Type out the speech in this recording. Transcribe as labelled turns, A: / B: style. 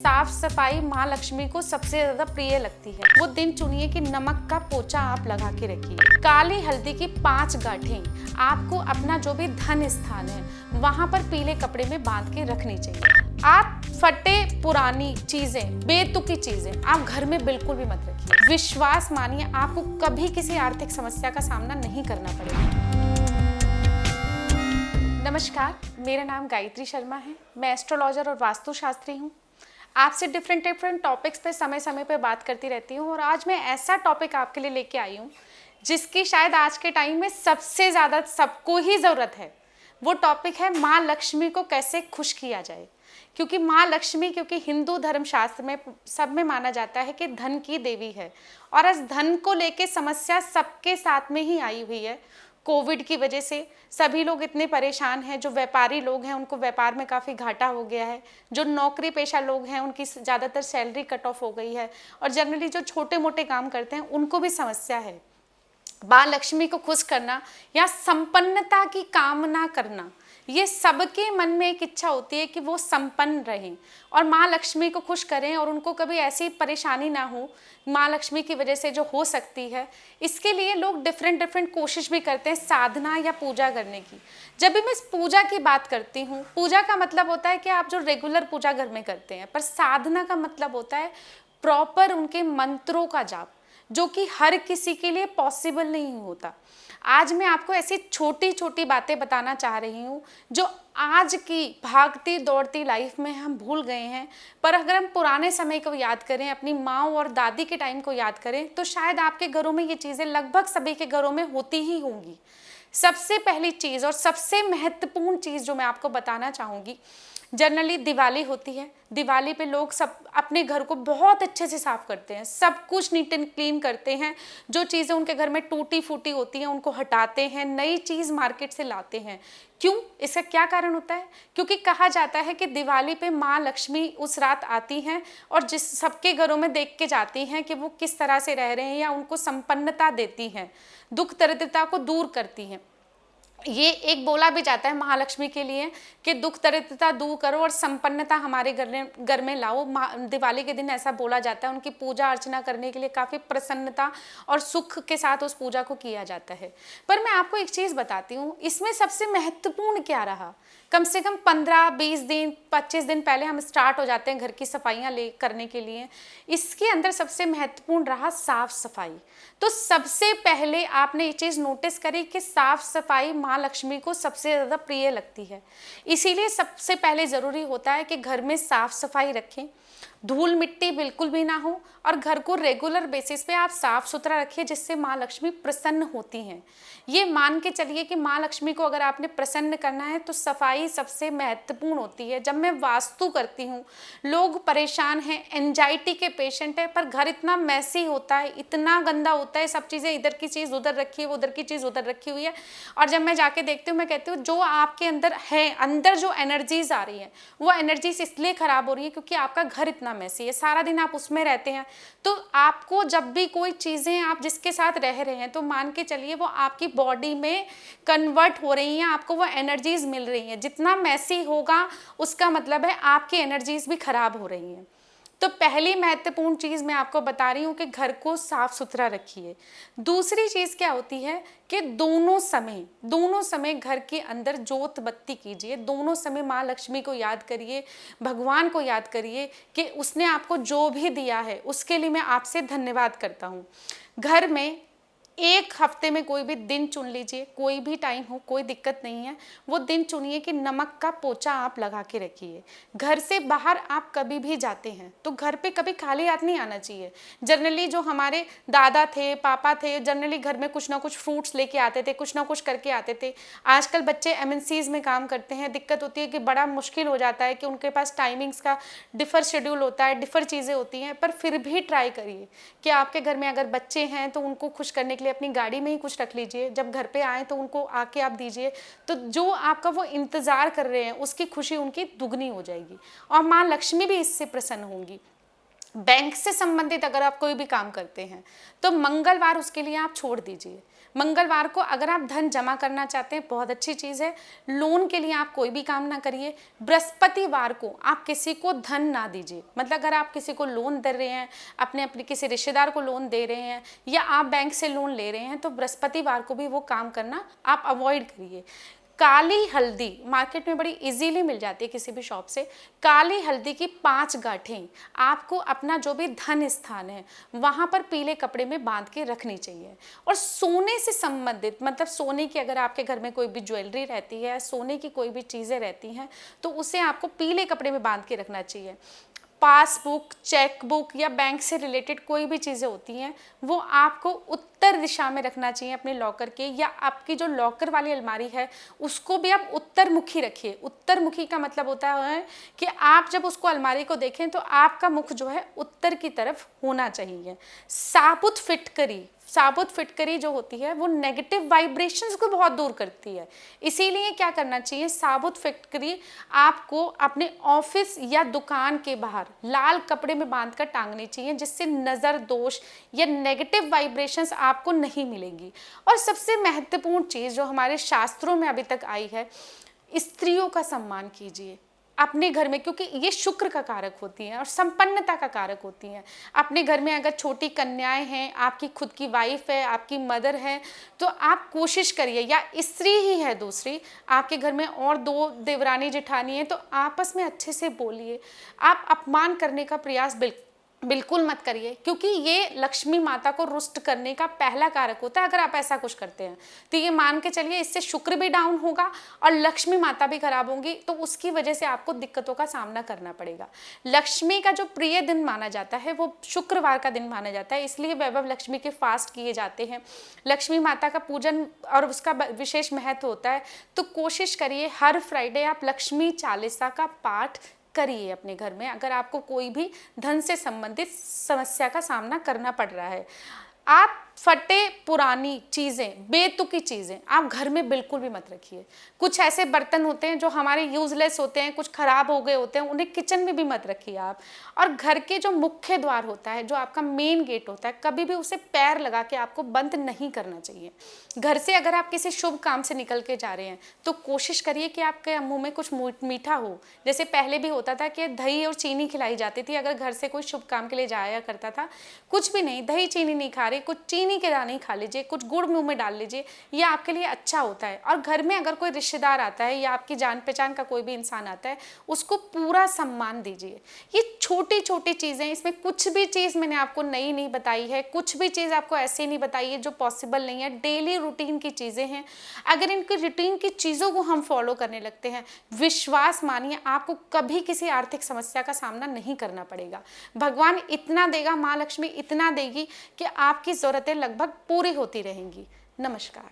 A: साफ सफाई माँ लक्ष्मी को सबसे ज्यादा प्रिय लगती है। वो दिन चुनिए कि नमक का पोचा आप लगा के रखिए। काली हल्दी की 5 गांठें आपको अपना जो भी धन स्थान है वहां पर पीले कपड़े में बांध के रखनी चाहिए। आप फटे पुरानी चीजें, बेतुकी चीजें आप घर में बिल्कुल भी मत रखिए। विश्वास मानिए, आपको कभी किसी आर्थिक समस्या का सामना नहीं करना पड़ेगा। नमस्कार, मेरा नाम गायत्री शर्मा है। मैं एस्ट्रोलॉजर और वास्तुशास्त्री हूँ। आपसे डिफरेंट टॉपिक्स पे समय समय पे बात करती रहती हूँ और आज मैं ऐसा टॉपिक आपके लिए लेके आई हूँ जिसकी शायद आज के टाइम में सबसे ज़्यादा सबको ही ज़रूरत है। वो टॉपिक है माँ लक्ष्मी को कैसे खुश किया जाए। क्योंकि माँ लक्ष्मी, क्योंकि हिंदू धर्मशास्त्र में सब में माना जाता है कि धन की देवी है और इस धन को लेके समस्या सबके साथ में ही आई हुई है। कोविड की वजह से सभी लोग इतने परेशान हैं। जो व्यापारी लोग हैं उनको व्यापार में काफ़ी घाटा हो गया है। जो नौकरी पेशा लोग हैं उनकी ज़्यादातर सैलरी कट ऑफ हो गई है और जनरली जो छोटे मोटे काम करते हैं उनको भी समस्या है। माँ लक्ष्मी को खुश करना या संपन्नता की कामना करना, ये सबके मन में एक इच्छा होती है कि वो संपन्न रहें और माँ लक्ष्मी को खुश करें और उनको कभी ऐसी परेशानी ना हो माँ लक्ष्मी की वजह से जो हो सकती है। इसके लिए लोग डिफरेंट कोशिश भी करते हैं साधना या पूजा करने की। जब भी मैं इस पूजा की बात करती हूँ, पूजा का मतलब होता है कि आप जो रेगुलर पूजा घर में करते हैं, पर साधना का मतलब होता है प्रॉपर उनके मंत्रों का जाप, जो कि हर किसी के लिए पॉसिबल नहीं होता। आज मैं आपको ऐसी छोटी छोटी बातें बताना चाह रही हूँ जो आज की भागती दौड़ती लाइफ में हम भूल गए हैं, पर अगर हम पुराने समय को याद करें, अपनी माँ और दादी के टाइम को याद करें, तो शायद आपके घरों में ये चीज़ें लगभग सभी के घरों में होती ही होंगी। सबसे पहली चीज़ और सबसे महत्वपूर्ण चीज़ जो मैं आपको बताना चाहूँगी, जनरली दिवाली होती है। दिवाली पे लोग सब अपने घर को बहुत अच्छे से साफ करते हैं, सब कुछ नीट एंड क्लीन करते हैं। जो चीज़ें उनके घर में टूटी फूटी होती हैं उनको हटाते हैं, नई चीज़ मार्केट से लाते हैं। क्यों? इसका क्या कारण होता है? क्योंकि कहा जाता है कि दिवाली पे माँ लक्ष्मी उस रात आती हैं और जिस सबके घरों में देख के जाती हैं कि वो किस तरह से रह रहे हैं, या उनको संपन्नता देती हैं, दुख दरिद्रता को दूर करती हैं। ये एक बोला भी जाता है महालक्ष्मी के लिए कि दुख दरिद्रता दूर करो और संपन्नता हमारे घर में लाओ। दिवाली के दिन ऐसा बोला जाता है। उनकी पूजा अर्चना करने के लिए काफ़ी प्रसन्नता और सुख के साथ उस पूजा को किया जाता है। पर मैं आपको एक चीज़ बताती हूँ, इसमें सबसे महत्वपूर्ण क्या रहा। कम से कम 15-20 दिन 25 दिन पहले हम स्टार्ट हो जाते हैं घर की सफाइयाँ करने के लिए। इसके अंदर सबसे महत्वपूर्ण रहा साफ सफाई। तो सबसे पहले आपने ये चीज़ नोटिस करी कि साफ सफाई माँ लक्ष्मी को सबसे ज़्यादा प्रिय लगती है। इसीलिए सबसे पहले ज़रूरी होता है कि घर में साफ सफाई रखें, धूल मिट्टी बिल्कुल भी ना हो और घर को रेगुलर बेसिस पे आप साफ सुथरा रखिए, जिससे माँ लक्ष्मी प्रसन्न होती हैं। ये मान के चलिए कि माँ लक्ष्मी को अगर आपने प्रसन्न करना है तो सफाई सबसे महत्वपूर्ण होती है। जब मैं वास्तु करती हूँ, लोग परेशान हैं, एंजाइटी के पेशेंट है, पर घर इतना मैसी होता है, इतना गंदा होता है, सब चीज़ें इधर की चीज़ उधर रखी है, उधर की चीज़ उधर रखी हुई है। और जब मैं जाके देखती हूँ, मैं कहती हूँ जो आपके अंदर है, अंदर जो एनर्जीज आ रही है वो एनर्जीज इसलिए खराब हो रही है क्योंकि आपका घर इतना मैसी है, सारा दिन आप उसमें रहते हैं। तो आपको जब भी कोई चीज़ें आप जिसके साथ रह रहे हैं, तो मान के चलिए वो आपकी बॉडी में कन्वर्ट हो रही हैं, आपको वो एनर्जीज मिल रही हैं। जितना मैसी होगा उसका मतलब है आपकी एनर्जीज भी खराब हो रही हैं। तो पहली महत्वपूर्ण चीज़ मैं आपको बता रही हूँ कि घर को साफ सुथरा रखिए। दूसरी चीज़ क्या होती है कि दोनों समय घर के अंदर जोत बत्ती कीजिए। दोनों समय माँ लक्ष्मी को याद करिए, भगवान को याद करिए कि उसने आपको जो भी दिया है उसके लिए मैं आपसे धन्यवाद करता हूँ। घर में एक हफ्ते में कोई भी दिन चुन लीजिए, कोई भी टाइम हो, कोई दिक्कत नहीं है। वो दिन चुनिए कि नमक का पोचा आप लगा के रखिए। घर से बाहर आप कभी भी जाते हैं तो घर पे कभी खाली हाथ नहीं आना चाहिए। जनरली जो हमारे दादा थे, पापा थे, जनरली घर में कुछ ना कुछ फ्रूट्स लेके आते थे, कुछ ना कुछ करके आते थे। आजकल बच्चे MNCs में काम करते हैं, दिक्कत होती है कि बड़ा मुश्किल हो जाता है कि उनके पास टाइमिंग्स का डिफर शेड्यूल होता है, डिफर चीज़ें होती हैं। पर फिर भी ट्राई करिए कि आपके घर में अगर बच्चे हैं तो उनको खुश करने के लिए अपनी गाड़ी में ही कुछ रख लीजिए। जब घर पे आए तो उनको आके आप दीजिए, तो जो आपका वो इंतजार कर रहे हैं उसकी खुशी उनकी दुगनी हो जाएगी और माँ लक्ष्मी भी इससे प्रसन्न होंगी। बैंक से संबंधित अगर आप कोई भी काम करते हैं तो मंगलवार उसके लिए आप छोड़ दीजिए। मंगलवार को अगर आप धन जमा करना चाहते हैं, बहुत अच्छी चीज़ है। लोन के लिए आप कोई भी काम ना करिए। बृहस्पतिवार को आप किसी को धन ना दीजिए, मतलब अगर आप किसी को लोन दे रहे हैं, अपने किसी रिश्तेदार को लोन दे रहे हैं या आप बैंक से लोन ले रहे हैं, तो बृहस्पतिवार को भी वो काम करना आप अवॉइड करिए। काली हल्दी मार्केट में बड़ी इजीली मिल जाती है किसी भी शॉप से। काली हल्दी की 5 गांठें आपको अपना जो भी धन स्थान है वहाँ पर पीले कपड़े में बांध के रखनी चाहिए। और सोने से संबंधित, मतलब सोने की अगर आपके घर में कोई भी ज्वेलरी रहती है, सोने की कोई भी चीज़ें रहती हैं, तो उसे आपको पीले कपड़े में बांध के रखना चाहिए। पासबुक, चेकबुक या बैंक से रिलेटेड कोई भी चीज़ें होती हैं वो आपको उत्तर दिशा में रखना चाहिए अपने लॉकर के, या आपकी जो लॉकर वाली अलमारी है उसको भी आप उत्तर मुखी रखिए। उत्तर मुखी का मतलब होता है कि आप जब उसको अलमारी को देखें तो आपका मुख जो है उत्तर की तरफ होना चाहिए। साबुत फिटकरी जो होती है वो नेगेटिव वाइब्रेशंस को बहुत दूर करती है, इसीलिए क्या करना चाहिए, साबुत फिटकरी आपको अपने ऑफिस या दुकान के बाहर लाल कपड़े में बांधकर टांगनी चाहिए, जिससे नज़र दोष या नेगेटिव वाइब्रेशंस आपको नहीं मिलेंगी। और सबसे महत्वपूर्ण चीज़ जो हमारे शास्त्रों में अभी तक आई है, स्त्रियों का सम्मान कीजिए अपने घर में, क्योंकि ये शुक्र का कारक होती हैं और संपन्नता का कारक होती हैं। अपने घर में अगर छोटी कन्याएं हैं, आपकी खुद की वाइफ है, आपकी मदर है, तो आप कोशिश करिए, या स्त्री ही है दूसरी आपके घर में और 2 देवरानी जेठानी है, तो आपस में अच्छे से बोलिए। आप अपमान करने का प्रयास बिल्कुल मत करिए, क्योंकि ये लक्ष्मी माता को रुष्ट करने का पहला कारक होता है। अगर आप ऐसा कुछ करते हैं तो ये मान के चलिए इससे शुक्र भी डाउन होगा और लक्ष्मी माता भी खराब होंगी, तो उसकी वजह से आपको दिक्कतों का सामना करना पड़ेगा। लक्ष्मी का जो प्रिय दिन माना जाता है वो शुक्रवार का दिन माना जाता है, इसलिए वैभव लक्ष्मी के फास्ट किए जाते हैं। लक्ष्मी माता का पूजन और उसका विशेष महत्व होता है। तो कोशिश करिए हर फ्राइडे आप लक्ष्मी चालीसा का पाठ करिए अपने घर में, अगर आपको कोई भी धन से संबंधित समस्या का सामना करना पड़ रहा है। आप फटे पुरानी चीज़ें, बेतुकी चीज़ें आप घर में बिल्कुल भी मत रखिए। कुछ ऐसे बर्तन होते हैं जो हमारे यूजलेस होते हैं, कुछ खराब हो गए होते हैं, उन्हें किचन में भी मत रखिए आप। और घर के जो मुख्य द्वार होता है, जो आपका मेन गेट होता है, कभी भी उसे पैर लगा के आपको बंद नहीं करना चाहिए। घर से अगर आप किसी शुभ काम से निकल के जा रहे हैं तो कोशिश करिए कि आपके मुंह में कुछ मीठा हो। जैसे पहले भी होता था कि दही और चीनी खिलाई जाती थी अगर घर से कोई शुभ काम के लिए जाया करता था। कुछ भी नहीं, दही चीनी नहीं खा रहे, कुछ चीनी के दाने खा लीजिए, कुछ गुड़ मुंह में डाल लीजिए, ये आपके लिए अच्छा होता है। और घर में अगर कोई रिश्तेदार आता है या आपकी जान पहचान का कोई भी इंसान आता है, उसको पूरा सम्मान दीजिए। ये छोटी छोटी चीज़ें, इसमें कुछ भी चीज़ मैंने आपको नई नहीं बताई है, कुछ भी चीज़ आपको ऐसे नहीं बताई है जो पॉसिबल नहीं है। डेली रूटीन की चीज़ें हैं, अगर इनकी रूटीन की चीज़ों को हम फॉलो करने लगते हैं, विश्वास मानिए आपको कभी किसी आर्थिक समस्या का सामना नहीं करना पड़ेगा। भगवान इतना देगा, माँ लक्ष्मी इतना देगी कि आपकी ज़रूरतें लगभग पूरी होती रहेंगी। नमस्कार।